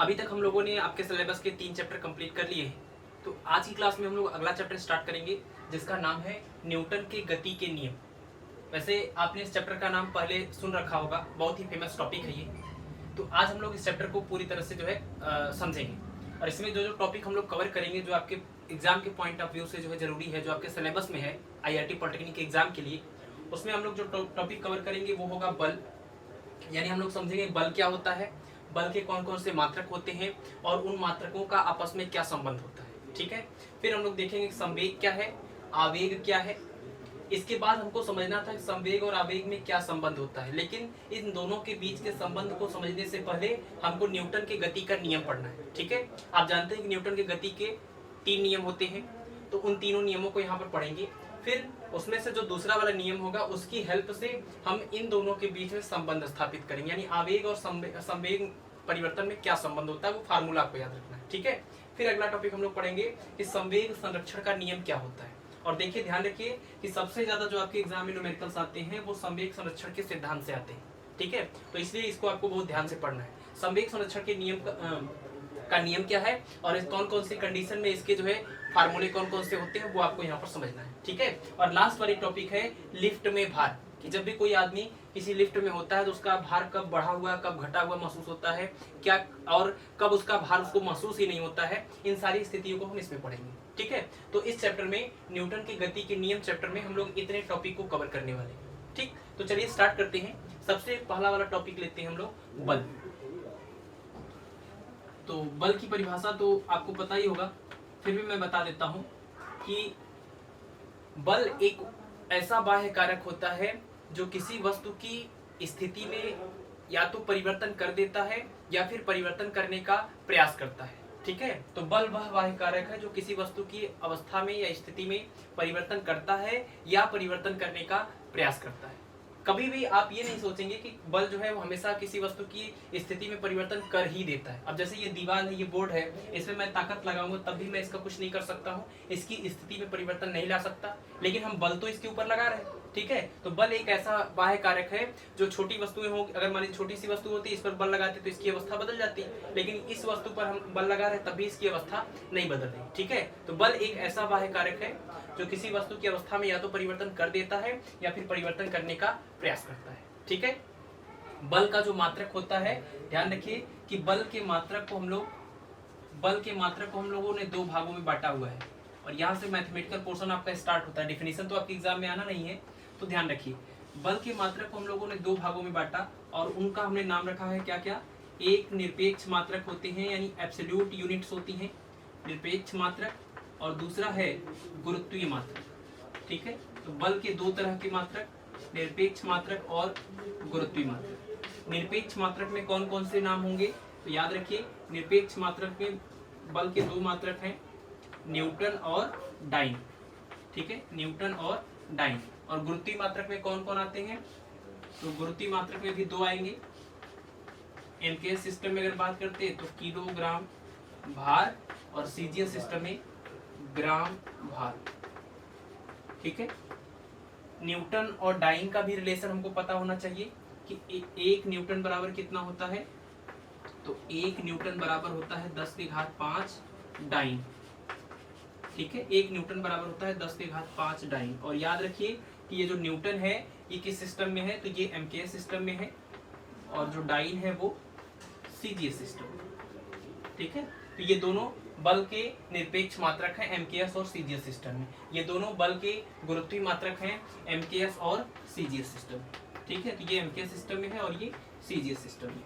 अभी तक हम लोगों ने आपके सिलेबस के 3 चैप्टर कंप्लीट कर लिए हैं। तो आज की क्लास में हम लोग अगला चैप्टर स्टार्ट करेंगे जिसका नाम है न्यूटन के गति के नियम। वैसे आपने इस चैप्टर का नाम पहले सुन रखा होगा, बहुत ही फेमस टॉपिक है ये। तो आज हम लोग इस चैप्टर को पूरी तरह से जो है समझेंगे, और इसमें जो जो टॉपिक हम लोग कवर करेंगे जो आपके एग्जाम के पॉइंट ऑफ व्यू से जो है जरूरी है, जो आपके सिलेबस में है IIT पॉलिटेक्निक के एग्जाम के लिए, उसमें हम लोग जो टॉपिक कवर करेंगे वो होगा बल। यानी हम लोग समझेंगे बल क्या होता है, बल के कौन कौन से मात्रक होते हैं और उन मात्रकों का आपस में क्या संबंध होता है। ठीक है, फिर हम लोग देखेंगे संवेग क्या है, आवेग क्या है। इसके बाद हमको समझना था कि संवेग और आवेग में क्या संबंध होता है, लेकिन इन दोनों के बीच के संबंध को समझने से पहले हमको न्यूटन के गति का नियम पढ़ना है। ठीक है, आप जानते हैं कि न्यूटन के गति के 3 नियम होते हैं, तो उन तीनों नियमों को यहाँ पर पढ़ेंगे। फिर उसमें से जो दूसरा वाला नियम होगा उसकी हेल्प से हम इन दोनों के बीच में संबंध स्थापित करेंगे, यानी आवेग और संवेग परिवर्तन में क्या संबंध होता है, वो फार्मूला आपको याद रखना है। ठीक है, फिर अगला टॉपिक हम लोग पढ़ेंगे कि संवेग संरक्षण का नियम क्या होता है। और देखिए, ध्यान रखिए कि सबसे ज्यादा जो आपके एग्जाम में न्यूमेरिकल्स आते हैं वो संवेग संरक्षण के सिद्धांत से आते हैं। ठीक है, तो इसलिए इसको आपको बहुत ध्यान से पढ़ना है। संवेग संरक्षण के नियम का नियम क्या है और कौन कौन सी कंडीशन में इसके जो है फार्मूले कौन कौन से होते हैं वो आपको यहाँ पर समझना है। ठीक है, और लास्ट वाली टॉपिक है लिफ्ट में भार, कि जब भी कोई आदमी किसी लिफ्ट में होता है तो उसका भार कब बढ़ा हुआ कब घटा हुआ महसूस होता है क्या, और कब उसका भार उसको महसूस ही नहीं होता है। इन सारी स्थितियों को हम इसमें पढ़ेंगे। ठीक है, तो इस चैप्टर में न्यूटन की गति के नियम चैप्टर में हम लोग इतने टॉपिक को कवर करने वाले हैं। ठीक, तो चलिए स्टार्ट करते हैं। सबसे पहला वाला टॉपिक लेते हैं हम लोग बल। तो बल की परिभाषा तो आपको पता ही होगा, फिर भी मैं बता देता हूं कि बल एक ऐसा बाह्य कारक होता है जो किसी वस्तु की स्थिति में या तो परिवर्तन कर देता है या फिर परिवर्तन करने का प्रयास करता है। ठीक है, तो बल वह बाह्य कारक है जो किसी वस्तु की अवस्था में या स्थिति में परिवर्तन करता है या परिवर्तन करने का प्रयास करता है। कभी भी आप ये नहीं सोचेंगे कि बल जो है वो हमेशा किसी वस्तु की स्थिति में परिवर्तन कर ही देता है। अब जैसे ये दीवार है, ये बोर्ड है, इसमें मैं ताकत लगाऊंगा तब भी मैं इसका कुछ नहीं कर सकता हूँ, इसकी स्थिति में परिवर्तन नहीं ला सकता, लेकिन हम बल तो इसके ऊपर लगा रहे हैं। ठीक है, तो बल एक ऐसा बाह्य कारक है जो छोटी वस्तुएं हो, अगर मान लीजिए छोटी सी वस्तु होती है, इस पर बल लगाते तो इसकी अवस्था बदल जाती, लेकिन इस वस्तु पर हम बल लगा रहे हैं तब भी इसकी अवस्था नहीं बदल रही। ठीक है, तो बल एक ऐसा बाह्य कारक है जो किसी वस्तु की अवस्था में या तो परिवर्तन कर देता है या फिर परिवर्तन करने का प्रयास करता है। ठीक है, बल का जो मात्रक होता है, ध्यान रखिए कि बल के मात्रक को हम लोगों ने 2 भागों में बांटा हुआ है, और यहाँ से मैथमेटिकल पोर्शन आपका स्टार्ट होता है। डिफिनीशन तो आपके एग्जाम में आना नहीं है, तो ध्यान रखिए बल के मात्रक को हम लोगों ने 2 भागों में बांटा, और उनका हमने नाम रखा है क्या क्या। एक निरपेक्ष मात्रक होते हैं, यानी एब्सोल्यूट यूनिट्स होती हैं, निरपेक्ष मात्रक, और दूसरा है गुरुत्वीय मात्रक। ठीक है, तो बल के 2 तरह के मात्रक, निरपेक्ष मात्रक और गुरुत्वीय मात्रक। निरपेक्ष मात्रक में कौन कौन से नाम होंगे, तो याद रखिए निरपेक्ष मात्रक में बल के 2 मात्रक हैं, न्यूटन और डाइन। ठीक है, न्यूटन और डाइन। और गुरुत्वीय मात्रक में कौन कौन आते हैं, तो गुरुत्वीय मात्रक में भी 2 आएंगे। एमकेएस सिस्टम में अगर बात करते हैं तो किलोग्राम भार, और सीजीएस सिस्टम में ग्राम भार। ठीक है, न्यूटन और डाइन का भी रिलेशन हमको पता होना चाहिए कि 1 न्यूटन बराबर कितना होता है, तो 1 न्यूटन बराबर होता है 10⁵ डाइन। ठीक है, 1 न्यूटन बराबर होता है 10⁵ डाइन। और याद रखिए कि ये जो न्यूटन है ये किस सिस्टम में है, तो ये एमकेएस सिस्टम में है, और जो डाइन है वो सीजीएस सिस्टम। ठीक है, तो ये दोनों बल के निरपेक्ष मात्रक हैं एमकेएस और सीजीएस सिस्टम में, ये दोनों बल के गुरुत्वीय मात्रक हैं एमकेएस और सीजीएस सिस्टम में। ठीक है, तो ये एमकेएस सिस्टम में है और ये सीजीएस सिस्टम में।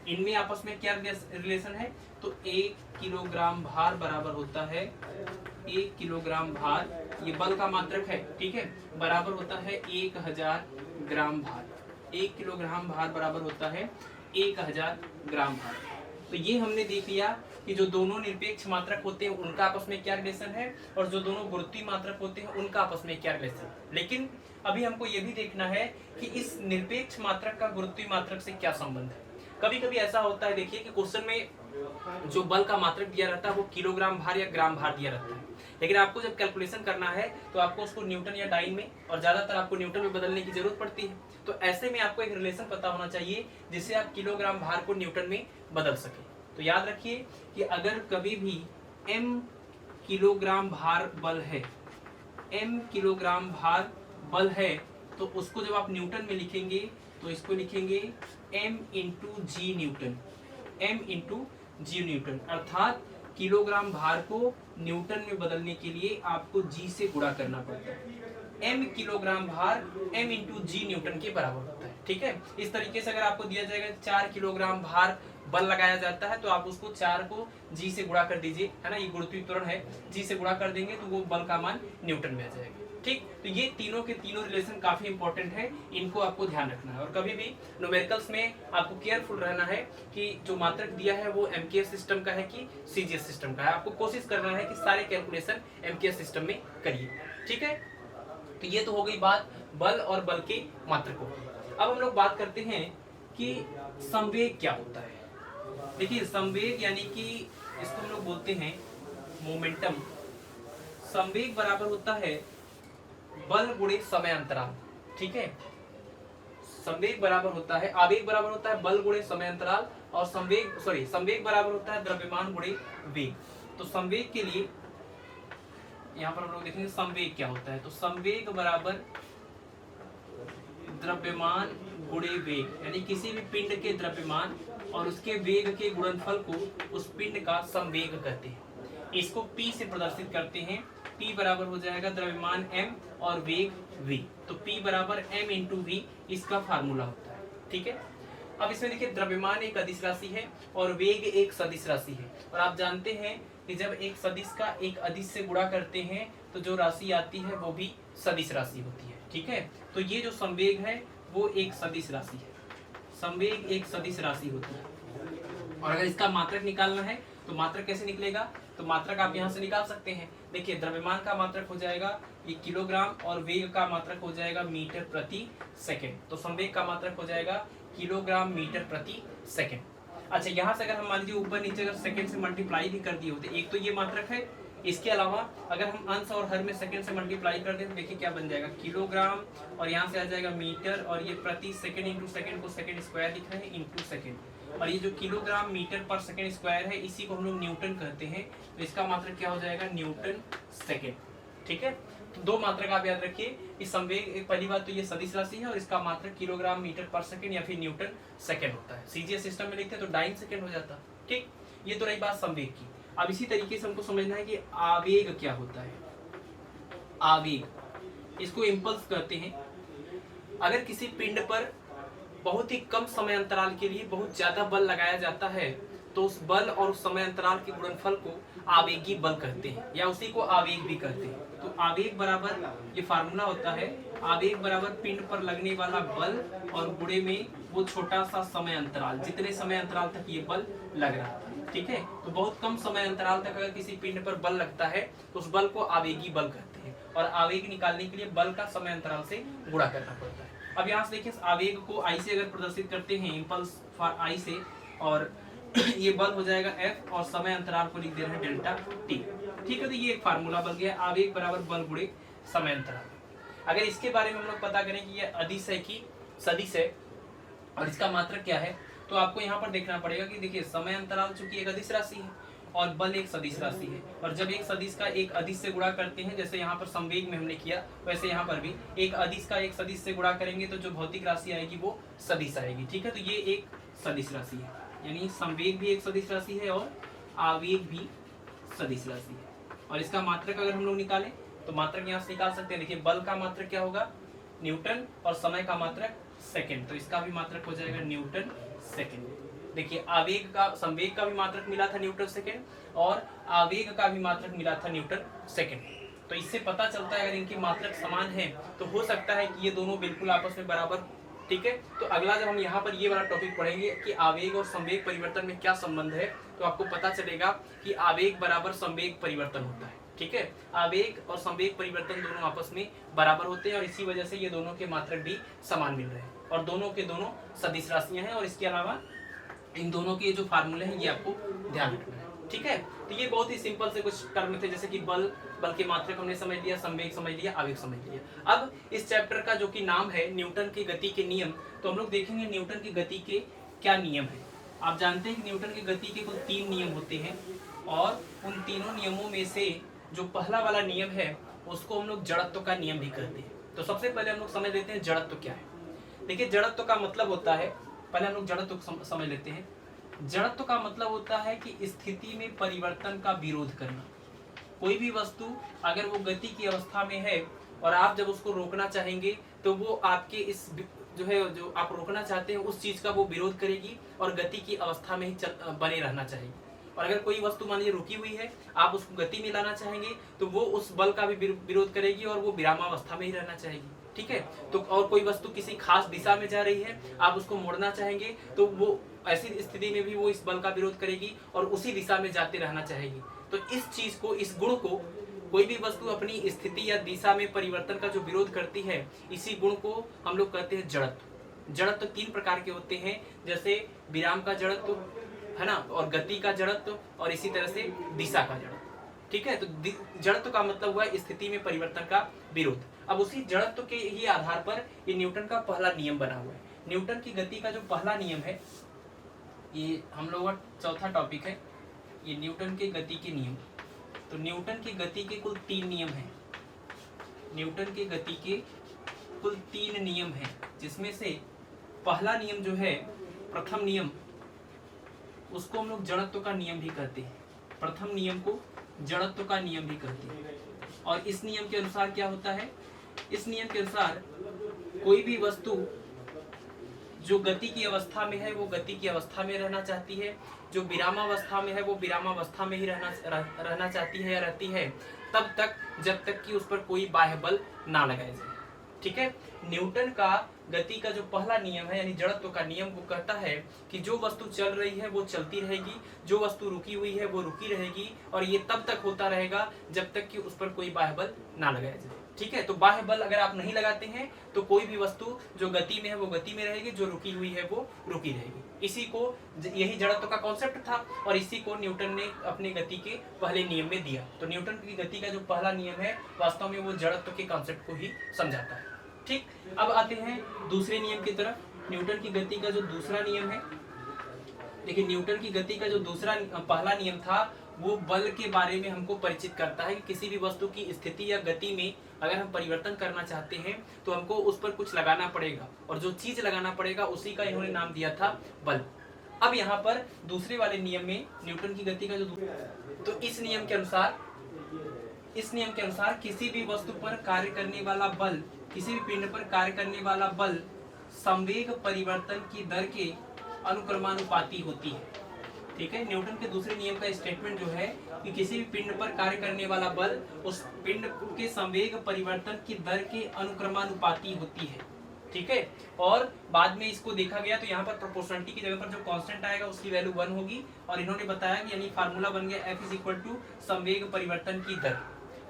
इनमें आपस में क्या रिलेशन है, तो 1 किलोग्राम भार बराबर होता है 1 किलोग्राम भार, ये बल का मात्रक है। ठीक है, बराबर होता है 1000 ग्राम भार। 1 किलोग्राम भार बराबर होता है 1000 ग्राम भार। तो ये हमने देख लिया कि जो दोनों निरपेक्ष मात्रक होते हैं उनका आपस में क्या रिलेशन है, और जो दोनों गुरुत्वीय मात्रक होते हैं उनका आपस में क्या रिलेशन है। लेकिन अभी हमको ये भी देखना है कि इस निरपेक्ष मात्रक का गुरुत्वीय मात्रक से क्या संबंध है। कभी कभी ऐसा होता है, देखिए कि क्वेश्चन में जो बल का मात्रक दिया रहता है वो किलोग्राम भार या ग्राम भार दिया रहता है, लेकिन आपको जब कैलकुलेशन करना है तो आपको उसको न्यूटन या डाइन में, और ज्यादातर आपको न्यूटन में बदलने की जरूरत पड़ती है। तो ऐसे में आपको एक रिलेशन पता होना चाहिए जिससे आप किलोग्राम भार को न्यूटन में बदल सके। तो याद रखिए कि अगर कभी भी m किलोग्राम भार बल है, m किलोग्राम भार बल है, तो उसको जब आप न्यूटन में लिखेंगे तो इसको लिखेंगे m इंटू जी न्यूटन, m इंटू जी न्यूटन, अर्थात किलोग्राम भार को न्यूटन में बदलने के लिए आपको जी से गुणा करना पड़ता है। m किलोग्राम भार m इंटू जी न्यूटन के बराबर होता है। ठीक है, इस तरीके से अगर आपको दिया जाएगा 4 किलोग्राम भार बल लगाया जाता है तो आप उसको 4 को जी से गुणा कर दीजिए, है ना, ये गुरुत्वीय त्वरण है, जी से गुणा कर देंगे तो वो बल का मान न्यूटन में आ जाएगा। ठीक, तो ये तीनों के तीनों रिलेशन काफी इंपॉर्टेंट है, इनको आपको ध्यान रखना है। और कभी भी न्यूमेरिकल्स में आपको केयरफुल रहना है कि जो मात्रक दिया है वो एमकेएस सिस्टम का है कि सीजीएस सिस्टम का है। आपको कोशिश करना है कि सारे कैलकुलेशन एमकेएस सिस्टम में करिए। ठीक है, तो ये तो हो गई बात बल और बल के मात्रकों की। अब हम लोग बात करते हैं कि संवेग क्या होता है। देखिए संवेग यानी कि इसको हम लोग बोलते हैं मोमेंटम। संवेग बराबर होता है बल गुणे समय अंतराल। ठीक है, संवेग बराबर होता है, आवेग बराबर होता है बल गुणे समय अंतराल, और संवेग बराबर होता है द्रव्यमान गुणे वेग। तो संवेग के लिए यहाँ पर हम लोग देखेंगे संवेग क्या होता है। तो संवेग बराबर द्रव्यमान गुणे वेग, यानी किसी भी पिंड के द्रव्यमान और उसके वेग के गुणनफल को उस पिंड का संवेग कहते हैं। इसको P से प्रदर्शित करते हैं। P बराबर हो जाएगा द्रव्यमान m और वेग v। तो P बराबर m इंटू वी इसका फार्मूला होता है। ठीक है, अब इसमें देखिए द्रव्यमान एक अदिश राशि है और वेग एक सदिश राशि है, और आप जानते हैं कि जब एक सदिश का एक अदिश से गुणा करते हैं तो जो राशि आती है वो भी सदिश राशि होती है। ठीक है, तो ये जो संवेग है वो एक सदिश राशि है, संवेग एक सदिश राशि होती है। और अगर इसका मात्रक निकालना है तो मात्रक कैसे निकलेगा, तो मात्रक आप यहाँ से निकाल सकते हैं। देखिए द्रव्यमान का मात्रक हो जाएगा ये किलोग्राम और वेग का मात्रक हो जाएगा मीटर प्रति सेकंड। तो संवेग का मात्रक हो जाएगा किलोग्राम मीटर प्रति सेकंड। अच्छा, यहाँ से अगर हम मान लीजिए ऊपर नीचे अगर सेकंड से मल्टीप्लाई भी कर दिए होते, एक तो ये मात्रक है, इसके अलावा अगर हम अंश और हर में सेकंड से मल्टीप्लाई कर दें तो देखिए क्या बन जाएगा, किलोग्राम और यहाँ से आ जाएगा मीटर, और ये प्रति सेकंड इंटू सेकंड को सेकंड स्क्वायर लिखा है इंटू सेकंड, और ये जो किलोग्राम मीटर पर सेकंड स्क्वायर है इसी को हम लोग न्यूटन कहते हैं। तो इसका मात्रक क्या हो जाएगा, न्यूटन सेकंड। ठीक है, तो दो मात्रक आप याद रखिए। इस संवेग एक पहली बात तो ये सदिश राशि है और इसका मात्रक किलोग्राम मीटर पर सेकंड या फिर न्यूटन सेकंड होता है। सीजीएस सिस्टम में लिखते हैं तो डाइन सेकंड हो जाता। ठीक, ये तो रही बात संवेग की। अब इसी तरीके से हमको समझना है कि आवेग क्या होता है। आवेग, इसको इम्पल्स कहते हैं। अगर किसी पिंड पर बहुत ही कम समय अंतराल के लिए बहुत ज्यादा बल लगाया जाता है तो उस बल और उस समय अंतराल के गुणनफल को आवेगी बल कहते हैं, या उसी को आवेग भी कहते हैं। तो आवेग बराबर ये फार्मूला होता है, आवेग बराबर पिंड पर लगने वाला बल और गुणे में वो छोटा सा समय अंतराल, जितने समय अंतराल तक ये बल लग रहा है। ठीक है, तो बहुत कम समय अंतराल तक अगर किसी पिंड पर बल लगता है तो उस बल को आवेगी बल कहते हैं, और आवेग निकालने के लिए बल का समय अंतराल से गुणा करना पड़ता है। अब यहाँ से देखिए आवेग को आई से अगर प्रदर्शित करते हैं, इम्पल्स फॉर आई से, और ये बल हो जाएगा F और समय अंतराल को लिख दे रहे हैं डेल्टा T। ठीक है, तो ये एक फार्मूला बन गया, आवेग बराबर बल गुणे समय अंतराल। अगर इसके बारे में हम लोग पता करें कि ये अदिश है कि सदिश है और इसका मात्रक क्या है, तो आपको यहाँ पर देखना पड़ेगा कि देखिए समय अंतराल चूंकि एक अदिश राशि है और बल एक सदिश राशि है, और जब एक सदिश का एक अदिश से गुणा करते हैं, जैसे यहाँ पर संवेग में हमने किया वैसे यहाँ पर भी एक अदिश का एक सदिश से गुणा करेंगे तो जो भौतिक राशि आएगी वो सदिश आएगी। ठीक है, तो ये एक सदिश राशि है, यानी संवेग भी एक सदिश राशि है और आवेग भी सदिश राशि है। और इसका मात्रक अगर हम लोग निकालें तो मात्रक यहाँ से निकाल सकते हैं। देखिए बल का मात्रक क्या होगा, न्यूटन, और समय का मात्रक सेकंड, तो इसका भी मात्रक हो जाएगा न्यूटन सेकंड। देखिए आवेग का, संवेग का भी मात्रक मिला था न्यूटन सेकंड, और आवेग का भी मात्रक मिला था न्यूटन सेकंड। तो इससे पता चलता है अगर इनकी मात्रक समान है तो हो सकता है कि ये दोनों बिल्कुल आपस में बराबर। ठीक है, तो अगला जब हम यहाँ पर ये वाला टॉपिक पढ़ेंगे कि आवेग और संवेग परिवर्तन में क्या संबंध है, तो आपको पता चलेगा कि आवेग बराबर संवेग परिवर्तन होता है। ठीक है, आवेग और संवेग परिवर्तन दोनों आपस में बराबर होते हैं, और इसी वजह से ये दोनों के मात्रक भी समान मिल रहे हैं, और दोनों के दोनों सदिश राशियां हैं। और इसके अलावा इन दोनों के जो फार्मूले हैं ये आपको ध्यान रखना है। ठीक है, तो ये बहुत ही सिंपल से कुछ टर्म थे, जैसे कि बल के मात्रक हमने समझ लिया, संवेग समझ लिया, आवेग समझ लिया। अब इस चैप्टर का जो कि नाम है न्यूटन की गति के नियम, तो हम लोग देखेंगे न्यूटन की गति के क्या नियम है। आप जानते हैं कि न्यूटन की गति के कुल 3 नियम होते हैं और उन तीनों नियमों में से जो पहला वाला नियम है उसको हम लोग जड़त्व का नियम भी कहते हैं। तो सबसे पहले हम लोग समझ लेते हैं जड़त्व क्या है। देखिए जड़त्व का मतलब होता है, पहले हम लोग जड़त्व समझ लेते हैं। जड़त्व का मतलब होता है कि स्थिति में परिवर्तन का विरोध करना। कोई भी वस्तु अगर वो गति की अवस्था में है और आप जब उसको रोकना चाहेंगे तो वो आपके इस जो आप रोकना चाहते हैं उस चीज का वो विरोध करेगी और गति की अवस्था में ही बने रहना चाहिए। और अगर कोई वस्तु मान लीजिए रुकी हुई है, आप उसको गति में लाना चाहेंगे तो वो उस बल का भी विरोध करेगी और वो विरामावस्था में ही रहना चाहेगी। ठीक है, तो और कोई वस्तु किसी खास दिशा में जा रही है, आप उसको मोड़ना चाहेंगे तो वो ऐसी स्थिति में भी वो इस बल का विरोध करेगी और उसी दिशा में जाते रहना चाहेगी। तो इस चीज को, इस गुण को, कोई भी वस्तु अपनी स्थिति या दिशा में परिवर्तन का जो विरोध करती है, इसी गुण को हम लोग कहते हैं जड़त्व। जड़त्व 3 प्रकार के होते हैं, जैसे विराम का जड़त्व है ना, और गति का जड़त्व और इसी तरह से दिशा का जड़त्व। ठीक है, तो जड़त्व का मतलब हुआ स्थिति में परिवर्तन का विरोध। अब उसी जड़त्व के ही आधार पर ये न्यूटन का पहला नियम बना हुआ है। न्यूटन की गति का जो पहला नियम है, ये हम लोगों का चौथा टॉपिक है, ये न्यूटन के गति के नियम। तो न्यूटन की गति के कुल 3 नियम हैं। न्यूटन के गति के कुल 3 नियम हैं, जिसमें से पहला नियम जो है, प्रथम नियम, उसको हम लोग जड़त्व का नियम भी कहते हैं। प्रथम नियम को जड़त्व का नियम भी कहते हैं। और इस नियम के अनुसार क्या होता है, इस नियम के अनुसार कोई भी वस्तु जो गति की अवस्था में है वो गति की अवस्था में रहना चाहती है, जो विरामावस्था में है वो विरामावस्था में ही रहना चाहती है या रहती है, तब तक जब तक कि उस पर कोई बाह्य बल ना लगाया जाए। ठीक है, न्यूटन का गति का जो पहला नियम है यानी जड़त्व का नियम, वो कहता है कि जो वस्तु चल रही है वो चलती रहेगी, जो वस्तु रुकी हुई है वो रुकी रहेगी, और ये तब तक होता रहेगा जब तक कि उस पर कोई बाह्य बल ना लगाया जाए। ठीक है, तो बाह्य बल अगर आप नहीं लगाते हैं तो कोई भी वस्तु जो गति में है वो गति में रहेगी, जो रुकी हुई है वो रुकी रहेगी। इसी को, यही जड़त्व का कॉन्सेप्ट था और इसी को न्यूटन ने अपने गति के पहले नियम में दिया। तो न्यूटन की गति का जो पहला नियम है वास्तव में वो जड़त्व के कॉन्सेप्ट को ही समझाता है। ठीक, अब आते हैं दूसरे नियम की तरफ। न्यूटन की गति का जो दूसरा नियम है, देखिए न्यूटन की गति का जो पहला नियम था वो बल के बारे में हमको परिचित करता है कि किसी भी वस्तु की स्थिति या गति में अगर हम परिवर्तन करना चाहते हैं तो हमको उस पर कुछ लगाना पड़ेगा, और जो चीज लगाना पड़ेगा उसी का इन्होंने नाम दिया था बल। अब यहाँ पर दूसरे वाले नियम में न्यूटन की गति का जो, तो इस नियम के अनुसार किसी भी वस्तु पर कार्य करने वाला बल, किसी भी पिंड पर कार्य करने वाला बल संवेग परिवर्तन की दर के अनुक्रमानुपाती होती है। ठीक है, न्यूटन के दूसरे नियम का स्टेटमेंट जो है कि किसी भी पिंड पर कार्य करने वाला बल उस पिंड के संवेग परिवर्तन की दर के अनुक्रमानुपाती होती है। ठीक है, और बाद में इसको देखा गया तो यहाँ पर प्रोपोर्शनलिटी की जगह पर जो कांस्टेंट आएगा उसकी वैल्यू 1 होगी, और इन्होंने बताया कि यानी फार्मूला बन गया F = संवेग परिवर्तन की दर।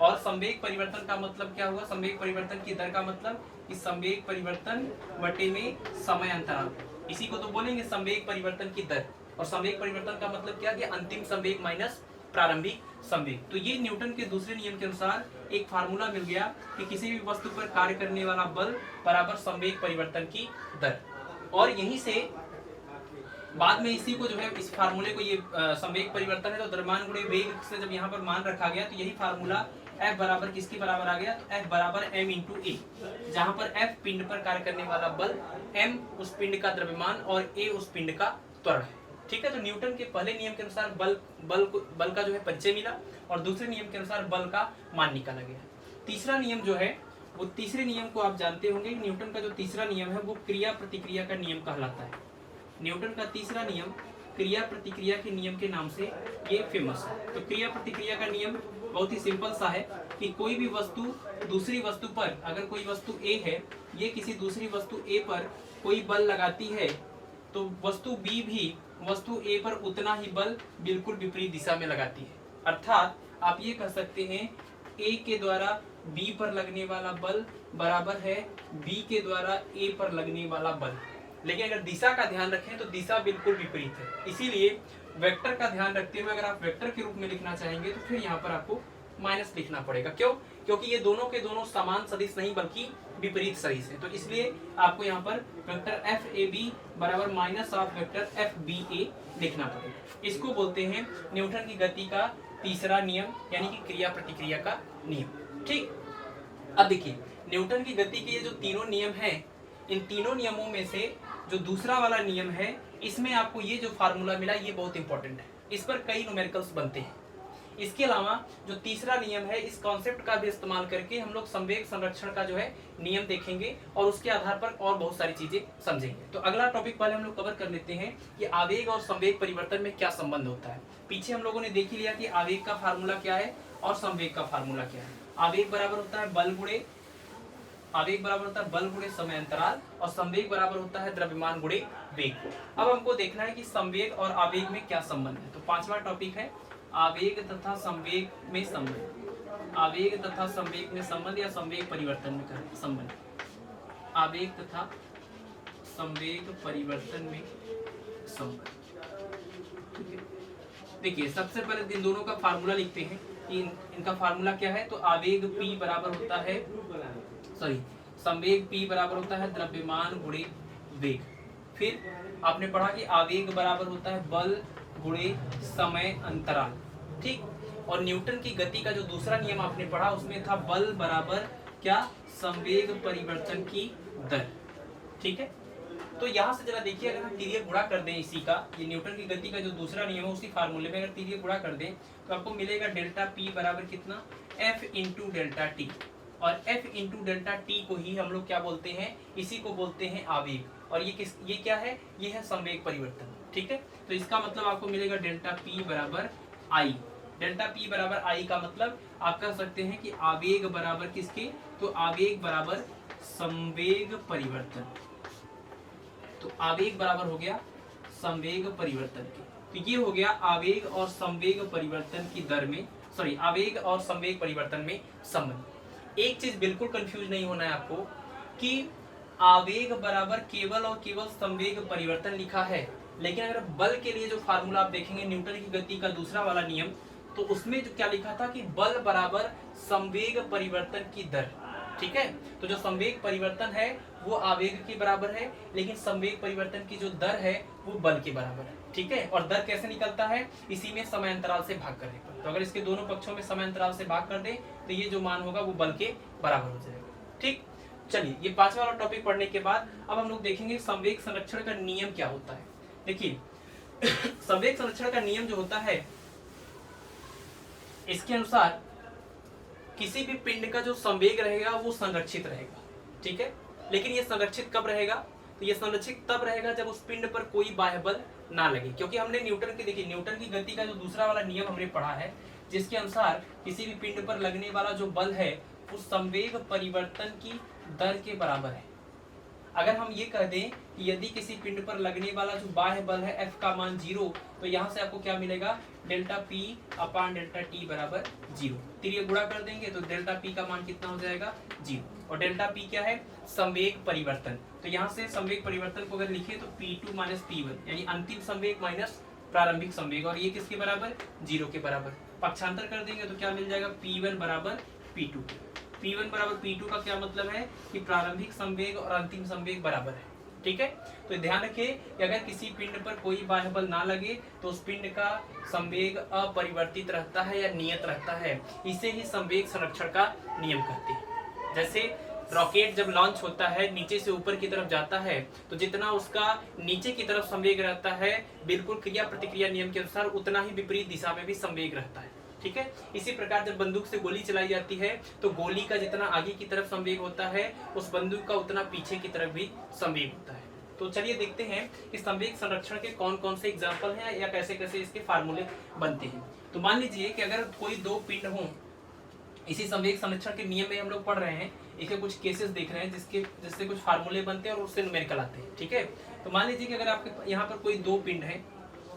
और संवेग परिवर्तन का मतलब क्या हुआ, संवेग परिवर्तन की दर का मतलब कि संवेग परिवर्तन बटे में समय अंतराल, इसी को तो बोलेंगे संवेग परिवर्तन की दर। और संवेग परिवर्तन का मतलब क्या, कि अंतिम संवेग माइनस प्रारंभिक संवेग। तो ये न्यूटन के दूसरे नियम के अनुसार एक फार्मूला मिल गया कि किसी भी वस्तु पर कार्य करने वाला बल बराबर संवेग परिवर्तन की दर। और यहीं से बाद में इसी को जो है, इस फार्मूले को, ये संवेग परिवर्तन है तो द्रव्यमान गुणे वेग से जब यहाँ पर मान रखा गया तो यही फार्मूला F बराबर किसके बराबर आ गया, तो F बराबर m × a, जहाँ पर F पिंड पर कार्य करने वाला बल, m उस पिंड का द्रव्यमान और a उस पिंड का त्वरण है। ठीक है, तो न्यूटन के पहले नियम के अनुसार बल का जो है परिचय मिला, और दूसरे नियम के अनुसार बल का मान निकाला गया। तीसरा नियम जो है, वो तीसरे नियम को आप जानते होंगे, न्यूटन का जो तीसरा नियम है वो क्रिया प्रतिक्रिया का नियम कहलाता है। न्यूटन का तीसरा नियम क्रिया प्रतिक्रिया के नियम के नाम से ये फेमस है। तो क्रिया प्रतिक्रिया का नियम बहुत ही सिंपल सा है कि कोई भी वस्तु दूसरी वस्तु पर, अगर कोई वस्तु A है, ये किसी दूसरी वस्तु A पर कोई बल लगाती है तो वस्तु B भी वस्तु A पर उतना ही बल बिल्कुल विपरीत दिशा में लगाती है। अर्थात आप ये कह सकते हैं A के द्वारा B पर लगने वाला बल बराबर है B के द्वारा A पर लगने वाला बल। लेकिन अगर दिशा का ध्यान रखें तो दिशा बिल्कुल विपरीत है। इसीलिए वेक्टर का ध्यान रखते हुए अगर आप वेक्टर के रूप में लिखना चाहेंगे तो फिर यहाँ पर आपको माइनस लिखना पड़ेगा। क्यों? क्योंकि ये दोनों के दोनों समान सदिश नहीं बल्कि विपरीत सदिश है, तो इसलिए आपको यहाँ पर वेक्टर एफ ए बी बराबर minus of vector F B A लिखना पड़ेगा। इसको बोलते हैं न्यूटन की गति का तीसरा नियम, यानी कि क्रिया प्रतिक्रिया का नियम। ठीक, अब देखिए न्यूटन की गति के ये जो तीनों नियम हैं, इन तीनों नियमों में से जो दूसरा वाला नियम है, इसमें आपको ये जो फार्मूला मिला ये बहुत इंपॉर्टेंट है, इस पर कई न्यूमेरिकल्स बनते हैं। इसके अलावा जो तीसरा नियम है, इस कॉन्सेप्ट का भी इस्तेमाल करके हम लोग संवेग संरक्षण का जो है नियम देखेंगे और उसके आधार पर और बहुत सारी चीजें समझेंगे। तो अगला टॉपिक पहले हम लोग कवर कर लेते हैं कि आवेग और संवेग परिवर्तन में क्या संबंध होता है। पीछे हम लोगों ने देख ही लिया कि आवेग का फार्मूला क्या है और संवेग का फार्मूला क्या है। आवेग बराबर होता है बल गुणे समय अंतराल और संवेग बराबर होता है द्रव्यमान गुणे वेग। अब हमको देखना है कि संवेग और आवेग में क्या संबंध है। तो पांचवा टॉपिक है आवेग तथा संवेग में संबंध। आवेग तथा संवेग में संबंध या संवेग परिवर्तन में संबंध। आवेग तथा संवेग परिवर्तन में संबंध। देखिए सबसे पहले इन दोनों का फार्मूला लिखते हैं कि इनका फार्मूला क्या है। तो आवेग P बराबर होता है संवेग P बराबर होता है द्रव्यमान गुणे वेग। फिर आपने पढ़ा कि आवेग बराबर होता है बल गुणे समय अंतराल। ठीक, और न्यूटन की गति का जो दूसरा नियम आपने पढ़ा उसमें था बल बराबर क्या, संवेग परिवर्तन की दर। ठीक है, तो यहाँ से जरा देखिए, अगर हम तिर्यक गुणा कर दें इसी का, ये न्यूटन की गति का जो दूसरा नियम है उसी फार्मूले में अगर तिर्यक गुणा कर दें तो आपको मिलेगा डेल्टा P बराबर कितना, F इंटू डेल्टा टी। और F इंटू डेल्टा टी को ही हम लोग क्या बोलते हैं, इसी को बोलते हैं आवेग। और ये क्या है, ये है संवेग परिवर्तन। ठीक है, तो इसका मतलब आपको मिलेगा डेल्टा P बराबर I। डेल्टा P बराबर I का मतलब आप कह सकते हैं कि आवेग बराबर किसके, तो आवेग बराबर संवेग परिवर्तन। तो आवेग बराबर हो गया संवेग परिवर्तन के। तो ये हो गया आवेग और संवेग परिवर्तन की दर में, आवेग और संवेग परिवर्तन में संबंध। एक चीज बिल्कुल कंफ्यूज नहीं होना है आपको कि आवेग बराबर केवल और केवल संवेग परिवर्तन लिखा है, लेकिन अगर बल के लिए जो फार्मूला आप देखेंगे न्यूटन की गति का दूसरा वाला नियम, तो उसमें जो क्या लिखा था कि बल बराबर संवेग परिवर्तन की दर। ठीक है, तो जो संवेग परिवर्तन है वो आवेग के बराबर है, लेकिन संवेग परिवर्तन की जो दर है वो बल के बराबर है। ठीक है, और दर कैसे निकलता है, इसी में समय अंतराल से भाग करने पर। तो अगर इसके दोनों पक्षों में समय अंतराल से भाग कर दे तो ये जो मान होगा वो बल के बराबर हो जाएगा। ठीक, चलिए ये पांचवा वाला टॉपिक पढ़ने के बाद अब हम लोग देखेंगे संवेग संरक्षण का नियम क्या होता है। देखिए संवेग संरक्षण का नियम जो होता है, इसके अनुसार किसी भी पिंड का जो संवेग रहेगा वो संरक्षित रहेगा। ठीक है, लेकिन ये संरक्षित कब रहेगा, तो ये संरक्षित तब रहेगा जब उस पिंड पर कोई बाह्य बल ना लगे। क्योंकि हमने न्यूटन की गति का जो दूसरा वाला नियम हमने पढ़ा है, जिसके अनुसार किसी भी पिंड पर लगने वाला जो बल है वो संवेग परिवर्तन की दर के बराबर है। अगर हम ये कह दें कि यदि किसी पिंड पर लगने वाला जो बाह्य बल है F का मान 0, तो यहाँ से आपको क्या मिलेगा, डेल्टा P अपान डेल्टा T बराबर 0। तिर्यक गुणा कर देंगे तो डेल्टा P का मान कितना हो जाएगा, 0। और डेल्टा P क्या है, संवेग परिवर्तन। तो यहाँ से संवेग परिवर्तन को अगर लिखे तो P2 माइनस P1, यानी अंतिम संवेग माइनस प्रारंभिक संवेग, और ये किसके बराबर, 0 के बराबर। पक्षांतर कर देंगे तो क्या मिल जाएगा, P1 बराबर P2। P1 बराबर P2 का क्या मतलब है कि प्रारंभिक संवेग और अंतिम संवेग बराबर है। ठीक है, तो ध्यान रखिए कि अगर किसी पिंड पर कोई बाह्य बल ना लगे तो उस पिंड का संवेग अपरिवर्तित रहता है या नियत रहता है। इसे ही संवेग संरक्षण का नियम कहते हैं। जैसे रॉकेट जब लॉन्च होता है, नीचे से ऊपर की तरफ जाता है, तो जितना उसका नीचे की तरफ संवेग रहता है, बिल्कुल क्रिया प्रतिक्रिया नियम के अनुसार उतना ही विपरीत दिशा में भी संवेग रहता है। ठीक है, इसी प्रकार जब बंदूक से गोली चलाई जाती है तो गोली का जितना आगे की तरफ संवेग होता है, उस बंदूक का उतना पीछे की तरफ भी संवेग होता है। तो चलिए देखते हैं कि संवेग संरक्षण के कौन कौन से एग्जाम्पल हैं या कैसे कैसे इसके फार्मूले बनते हैं। तो मान लीजिए कि अगर कोई दो पिंड हों, इसी संवेग संरक्षण के नियम में हम लोग पढ़ रहे हैं, इसके कुछ केसेस देख रहे हैं जिससे कुछ फार्मूले बनते हैं और उससे न्यूमेरिकल आते हैं। ठीक है, तो मान लीजिए कि अगर आपके यहाँ पर कोई दो पिंड है,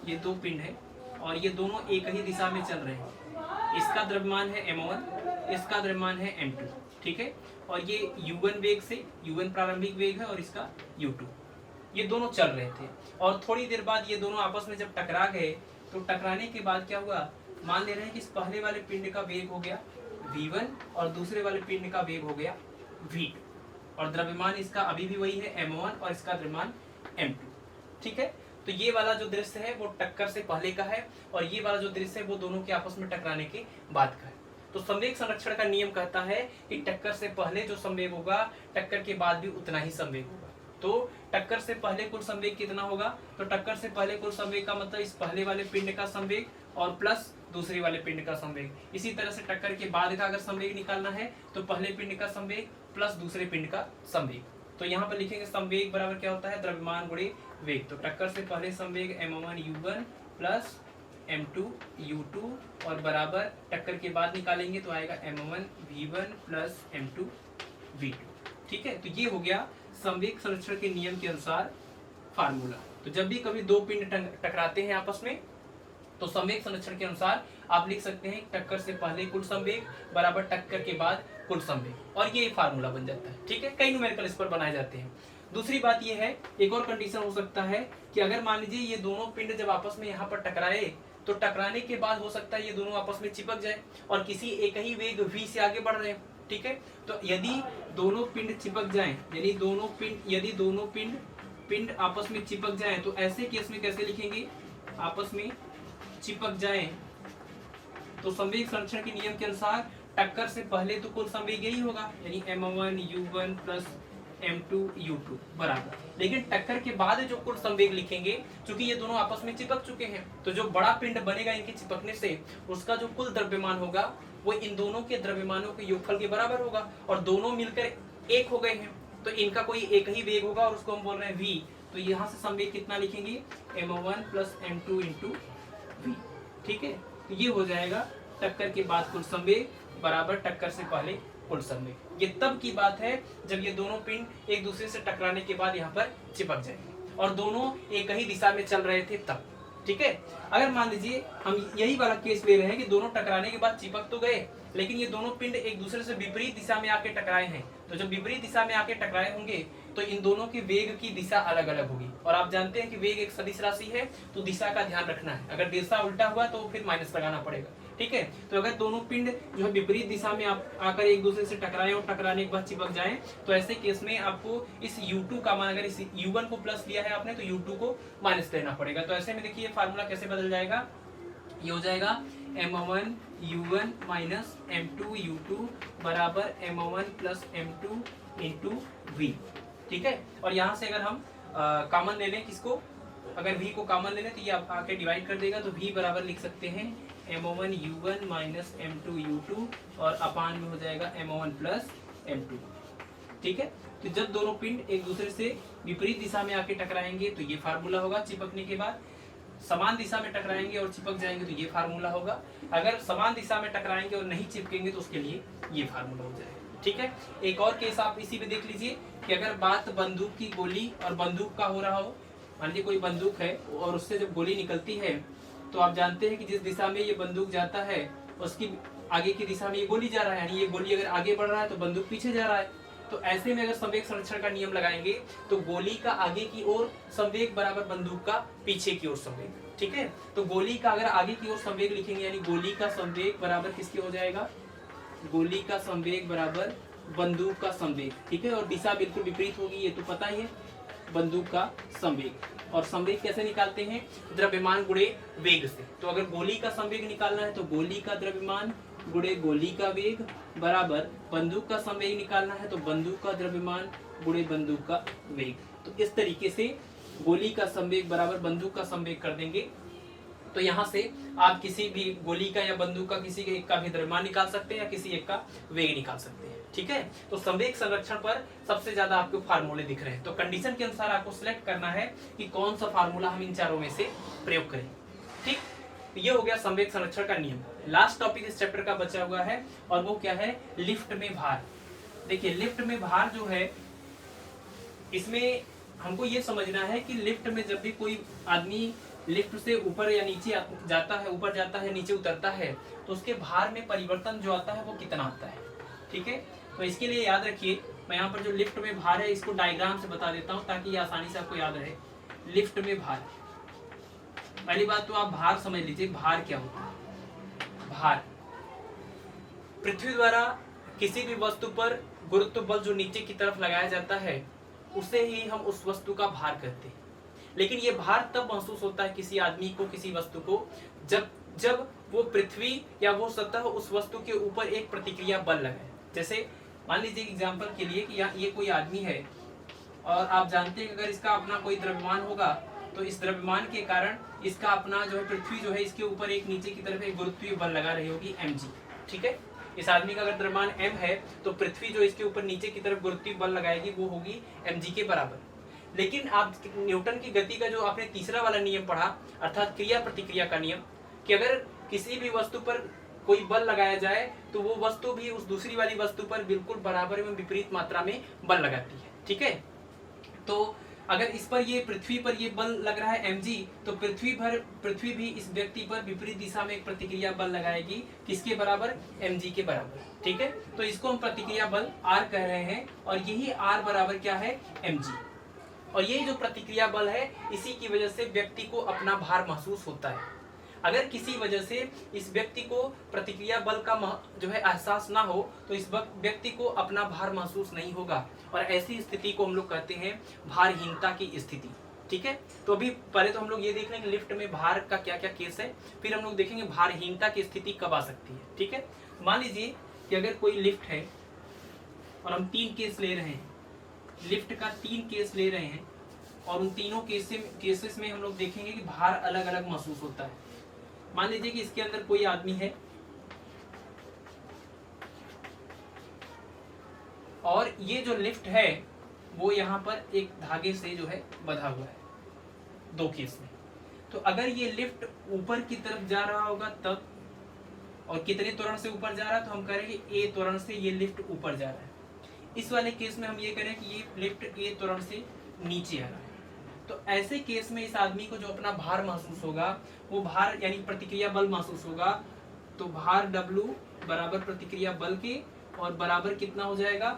ये दो पिंड है और ये दोनों एक ही दिशा में चल रहे हैं। इसका द्रव्यमान है m1, इसका द्रव्यमान है m2। ठीक है, और ये u1 वेग से, u1 प्रारंभिक वेग है और इसका u2, ये दोनों चल रहे थे। और थोड़ी देर बाद ये दोनों आपस में जब टकरा गए तो टकराने के बाद क्या हुआ, मान ले रहे हैं कि इस पहले वाले पिंड का वेग हो गया v1 और दूसरे वाले पिंड का वेग हो गया v2। और द्रव्यमान इसका अभी भी वही है m1 और इसका द्रव्यमान m2। ठीक है, तो ये वाला जो दृश्य है वो टक्कर से पहले का है और ये वाला जो दृश्य है वो दोनों के आपस में टकराने के बाद का है। तो संवेग संरक्षण का नियम कहता है कि टक्कर से पहले जो संवेग होगा टक्कर के बाद भी उतना ही संवेग होगा। तो टक्कर से पहले कुल संवेग कितना होगा, तो टक्कर से पहले कुल संवेग का मतलब इस पहले वाले पिंड का संवेग और प्लस दूसरे वाले पिंड का संवेग। इसी तरह से टक्कर के बाद का अगर संवेग निकालना है तो पहले पिंड का संवेग प्लस दूसरे पिंड का संवेग। तो यहाँ पर लिखेंगे संवेग बराबर क्या होता है, द्रव्यमान गुणे वेग। तो टक्कर से पहले संवेग m1 u1 plus m2 u2 और बराबर टक्कर के बाद निकालेंगे तो आएगा m1 v1 plus m2 v2। ठीक है, तो ये हो गया संवेग संरक्षण के नियम के अनुसार फार्मूला। तो जब भी कभी दो पिंड टकराते हैं आपस में तो संवेग संरक्षण के अनुसार आप लिख सकते हैं टक्कर से पहले कुल संवेग बराबर टक्कर के बाद कुल संवेग, और ये फार्मूला बन जाता है। ठीक है, कई न्यूमेरिकल इस पर बनाए जाते हैं। दूसरी बात ये है, एक और कंडीशन हो सकता है कि अगर मान लीजिए ये दोनों पिंड जब आपस में यहाँ पर टकराए तो टकराने के बाद हो सकता है ये दोनों आपस में चिपक जाए और किसी एक ही वेग v से आगे बढ़ रहे हैं। ठीक है, तो यदि दोनों पिंड चिपक जाएं, यदि दोनों पिंड आपस में चिपक जाएं तो ऐसे केस में कैसे लिखेंगे, आपस में चिपक जाएं तो संवेग संरक्षण के नियम के अनुसार टक्कर से पहले तो कुल संवेग यही होगा, यानी m1 u1 plus m2 u2 बराबर। लेकिन टक्कर के बाद जो कुल संवेग लिखेंगे, क्योंकि ये दोनों आपस में चिपक चुके हैं, तो जो बड़ा पिंड बनेगा इनके चिपकने से उसका जो कुल द्रव्यमान होगा वो इन दोनों के द्रव्यमानों के योगफल के बराबर होगा और दोनों मिलकर एक हो गए हैं तो इनका कोई एक ही वेग होगा और उसको हम बोल रहे हैं v। तो यहाँ से संवेग कितना लिखेंगे, m1 plus m2 into v। ठीक है, तो ये हो जाएगा टक्कर के बाद कुल संवेग बराबर टक्कर से पहले कुल संवेग। ये तब की बात है जब ये दोनों पिंड एक दूसरे से टकराने के बाद यहाँ पर चिपक जाएंगे और दोनों एक ही दिशा में चल रहे थे तब। ठीक है, अगर मान लीजिए हम यही वाला केस ले रहे हैं कि दोनों टकराने के बाद चिपक तो गए लेकिन ये दोनों पिंड एक दूसरे से विपरीत दिशा में आके टकराए हैं, तो जब विपरीत दिशा में आके टकराए होंगे तो इन दोनों के वेग की दिशा अलग अलग होगी। और आप जानते हैं कि वेग एक सदिश राशि है तो दिशा का ध्यान रखना है, अगर दिशा उल्टा हुआ तो फिर माइनस लगाना पड़ेगा। ठीक है, तो अगर दोनों पिंड जो है विपरीत दिशा में आकर एक दूसरे से टकराए और टकराने के बाद चिपक जाएं तो ऐसे केस में आपको इस u2 का मान, अगर इस u1 को प्लस लिया है आपने तो u2 को माइनस लेना पड़ेगा। तो ऐसे में देखिए फार्मूला कैसे बदल जाएगा, ये हो जाएगा m1 u1 minus m2 u2 बराबर m1 plus m2 into v। ठीक है, और यहाँ से अगर हम कॉमन ले लें किसको, अगर v को कॉमन ले लें तो ये आके डिवाइड कर देगा तो v बराबर लिख सकते हैं m1 u1 minus m2 u2 और अपान में हो जाएगा m1 प्लस m2। ठीक है, तो जब दोनों पिंड एक दूसरे से विपरीत दिशा में आके टकराएंगे तो ये फार्मूला होगा, चिपकने के बाद समान दिशा में टकराएंगे और चिपक जाएंगे तो ये फार्मूला होगा, अगर समान दिशा में टकराएंगे और नहीं चिपकेंगे तो उसके लिए ये फार्मूला हो जाएगा। ठीक है, एक और केस आप इसी में देख लीजिए कि अगर बात बंदूक की गोली और बंदूक का हो रहा हो, मान लीजिए कोई बंदूक है और उससे जब गोली निकलती है तो आप जानते हैं कि जिस दिशा में ये बंदूक जाता है उसकी आगे की दिशा में ये गोली जा रहा है, यानी ये गोली अगर आगे बढ़ रहा है तो बंदूक पीछे जा रहा है। तो ऐसे में अगर संवेग संरक्षण का नियम लगाएंगे तो गोली का आगे की ओर संवेग बराबर बंदूक का पीछे की ओर संवेग। ठीक है, तो गोली का अगर आगे की ओर संवेग लिखेंगे यानी गोली का संवेग बराबर किसके हो जाएगा, गोली का संवेग बराबर बंदूक का संवेग। ठीक है, और दिशा बिल्कुल विपरीत होगी, ये तो पता ही है, बंदूक का संवेग। और संवेग कैसे निकालते हैं, द्रव्यमान गुणे वेग से। तो अगर गोली का संवेग निकालना है तो गोली का द्रव्यमान गुणे गोली का वेग बराबर बंदूक का संवेग निकालना है तो बंदूक का द्रव्यमान गुणे बंदूक का वेग। तो इस तरीके से गोली का संवेग बराबर बंदूक का संवेग कर देंगे तो यहाँ से आप किसी भी गोली का या बंदूक का किसी एक का भी द्रव्यमान निकाल सकते हैं या किसी एक का वेग निकाल सकते हैं। ठीक है, तो संवेग संरक्षण पर सबसे ज्यादा आपको फार्मूले दिख रहे हैं, तो कंडीशन के अनुसार आपको सिलेक्ट करना है कि कौन सा फार्मूला हम इन चारों में से प्रयोग करें। ठीक, ये हो गया संवेग संरक्षण का नियम। लास्ट टॉपिक इस चैप्टर का बचा हुआ है और वो क्या है, लिफ्ट में भार। देखिए लिफ्ट में भार जो है इसमें हमको ये समझना है कि लिफ्ट में जब भी कोई आदमी लिफ्ट से ऊपर या नीचे जाता है, ऊपर जाता है नीचे उतरता है तो उसके भार में परिवर्तन जो आता है वो कितना आता है। ठीक है, तो इसके लिए याद रखिए, मैं यहाँ पर जो लिफ्ट में भार है इसको डायग्राम से बता देता हूँ ताकि ये आसानी से आपको याद रहे। लिफ्ट में भार, पहली बात तो आप भार समझ लीजिए, भार क्या होता है। भार पृथ्वी द्वारा किसी भी वस्तु पर गुरुत्व बल जो नीचे की तरफ लगाया जाता है उसे ही हम उस वस्तु का भार कहते हैं। लेकिन ये भार तब महसूस होता है किसी आदमी को, किसी वस्तु को, जब वो पृथ्वी या वो सतह उस वस्तु के ऊपर एक प्रतिक्रिया बल लगाए। जैसे मान लीजिए एग्जाम्पल के लिए कि ये कोई आदमी है और आप जानते हैं कि अगर इसका अपना कोई द्रव्यमान होगा तो इस द्रव्यमान के कारण इसका अपना जो है पृथ्वी जो है इसके ऊपर एक नीचे की तरफ एक गुरुत्वीय बल लगा रही होगी mg। ठीक है, इस आदमी का अगर द्रव्यमान m है तो पृथ्वी जो इसके ऊपर नीचे की तरफ गुरुत्वीय बल लगाएगी वो होगी mg के बराबर। लेकिन आप न्यूटन की गति का जो आपने तीसरा वाला नियम पढ़ा अर्थात क्रिया प्रतिक्रिया का नियम, कि अगर किसी भी वस्तु पर कोई बल लगाया जाए तो वो वस्तु भी उस दूसरी वाली वस्तु पर बिल्कुल बराबर एवं विपरीत मात्रा में बल लगाती है। ठीक है, तो अगर इस पर ये पृथ्वी पर ये बल लग रहा है mg तो पृथ्वी भी इस व्यक्ति पर विपरीत दिशा में एक प्रतिक्रिया बल लगाएगी, किसके बराबर, mg के बराबर। ठीक है, तो इसको हम प्रतिक्रिया बल r कह रहे हैं और यही r बराबर क्या है, mg। और ये जो प्रतिक्रिया बल है इसी की वजह से व्यक्ति को अपना भार महसूस होता है। अगर किसी वजह से इस व्यक्ति को प्रतिक्रिया बल का जो है एहसास ना हो तो इस व्यक्ति को अपना भार महसूस नहीं होगा और ऐसी स्थिति को हम लोग कहते हैं भारहीनता की स्थिति। ठीक है, तो अभी पहले तो हम लोग ये देख लेंगे लिफ्ट में भार का क्या क्या केस है, फिर हम लोग देखेंगे भारहीनता की स्थिति कब आ सकती है। ठीक है, मान लीजिए कि अगर कोई लिफ्ट है और हम 3 केस ले रहे हैं, लिफ्ट का 3 केस ले रहे हैं और उन तीनों केसेस में हम लोग देखेंगे कि भार अलग अलग महसूस होता है। मान लीजिए कि इसके अंदर कोई आदमी है और ये जो लिफ्ट है वो यहाँ पर एक धागे से जो है बंधा हुआ है, 2 केस में। तो अगर ये लिफ्ट ऊपर की तरफ जा रहा होगा तब, और कितने त्वरण से ऊपर जा रहा है तो हम करेंगे a त्वरण से ये लिफ्ट ऊपर जा रहा है। इस वाले केस में हम ये करें कि ये लिफ्ट a त्वरण से नीचे आ रहा है। तो ऐसे केस में इस आदमी को जो अपना भार महसूस होगा वो भार यानी प्रतिक्रिया बल महसूस होगा, तो भार W बराबर प्रतिक्रिया बल के और बराबर कितना हो जाएगा,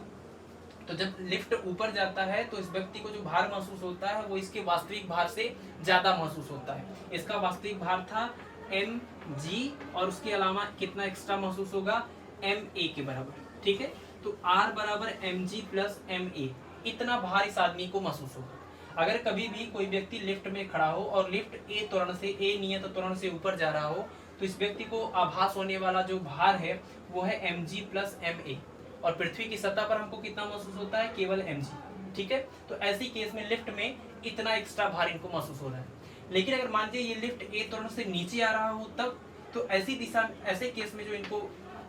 तो जब लिफ्ट ऊपर जाता है तो इस व्यक्ति को जो भार महसूस होता है वो इसके वास्तविक भार से ज्यादा महसूस होता है। इसका वास्तविक भार था mg और उसके अलावा कितना एक्स्ट्रा महसूस होगा, ma के बराबर। ठीक है, तो r बराबर mg प्लस ma, इतना भार इस आदमी को महसूस होगा। अगर कभी भी कोई व्यक्ति लिफ्ट में खड़ा हो और लिफ्ट a त्वरण से, a नियत त्वरण से ऊपर जा रहा हो तो इस व्यक्ति को आभास होने वाला जो भार है वो है mg प्लस ma, और पृथ्वी की सतह पर हमको कितना महसूस होता है, केवल mg। ठीक है, तो ऐसी केस में लिफ्ट में इतना एक्स्ट्रा भार इनको महसूस हो रहा है। लेकिन अगर मान लीजिए ये लिफ्ट a त्वरण से नीचे आ रहा हो तब, तो ऐसे केस में जो इनको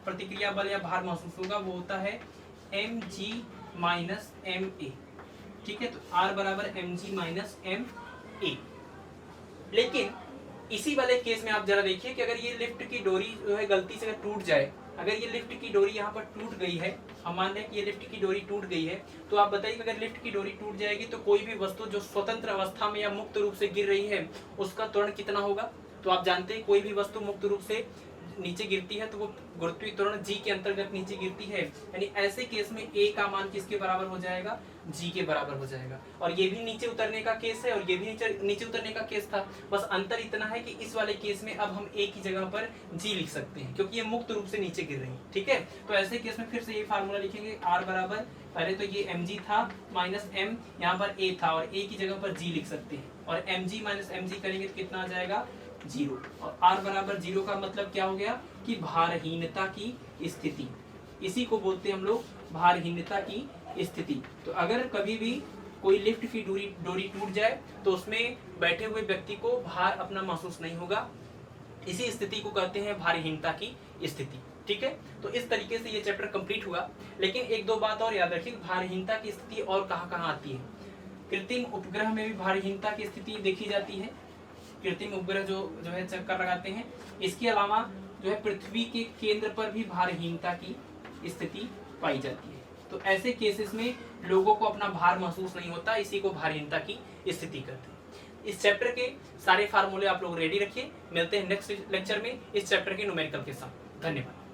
प्रतिक्रिया बल या भार महसूस होगा वो होता है mg माइनस ma। ठीक है, तो r बराबर mg माइनस ma। लेकिन इसी वाले केस में आप जरा देखिए कि अगर ये लिफ्ट की डोरी जो है गलती से टूट जाए, अगर ये लिफ्ट की डोरी यहाँ पर टूट गई है, हम मान लें कि ये लिफ्ट की डोरी टूट गई है, तो आप बताइए कि अगर लिफ्ट की डोरी टूट जाएगी तो कोई भी वस्तु जो स्वतंत्र अवस्था में या मुक्त रूप से गिर रही है उसका त्वरण कितना होगा। तो आप जानते हैं कोई भी वस्तु मुक्त रूप से नीचे गिरती है तो वो गुरुत्वीय त्वरण g के अंतर्गत नीचे गिरती है, यानी ऐसे केस में a का मान किसके बराबर हो जाएगा, g के बराबर हो जाएगा। और ये भी नीचे उतरने का केस है और ये भी नीचे उतरने का केस था, बस अंतर इतना है कि इस वाले केस में अब हम a की जगह पर g लिख सकते हैं क्योंकि ये मुक्त रूप से नीचे गिर रही है। ठीक है, तो ऐसे केस में फिर से ये फार्मूला लिखेंगे, r बराबर पहले तो ये mg था माइनस m, यहाँ पर a था और a की जगह पर g लिख सकते हैं, और mg माइनस mg करेंगे तो कितना आ जाएगा, 0। और r बराबर 0 का मतलब क्या हो गया कि भारहीनता की स्थिति, इसी को बोलते हैं हम लोग भारहीनता की स्थिति। तो अगर कभी भी कोई लिफ्ट की डोरी टूट जाए तो उसमें बैठे हुए व्यक्ति को भार अपना महसूस नहीं होगा, इसी स्थिति को कहते हैं भारहीनता की स्थिति। ठीक है, तो इस तरीके से ये चैप्टर कंप्लीट हुआ। लेकिन एक दो बात और याद रखिए, भारहीनता की स्थिति और कहाँ कहाँ आती है। कृत्रिम उपग्रह में भी भारहीनता की स्थिति देखी जाती है, कृत्रिम उपग्रह जो है चक्कर लगाते हैं। इसके अलावा जो है पृथ्वी के केंद्र पर भी भारहीनता की स्थिति पाई जाती है। तो ऐसे केसेस में लोगों को अपना भार महसूस नहीं होता, इसी को भारहीनता की स्थिति कहते हैं। इस चैप्टर के सारे फार्मूले आप लोग रेडी रखिए। मिलते हैं नेक्स्ट लेक्चर में इस चैप्टर के न्यूमेरिकल के साथ। धन्यवाद।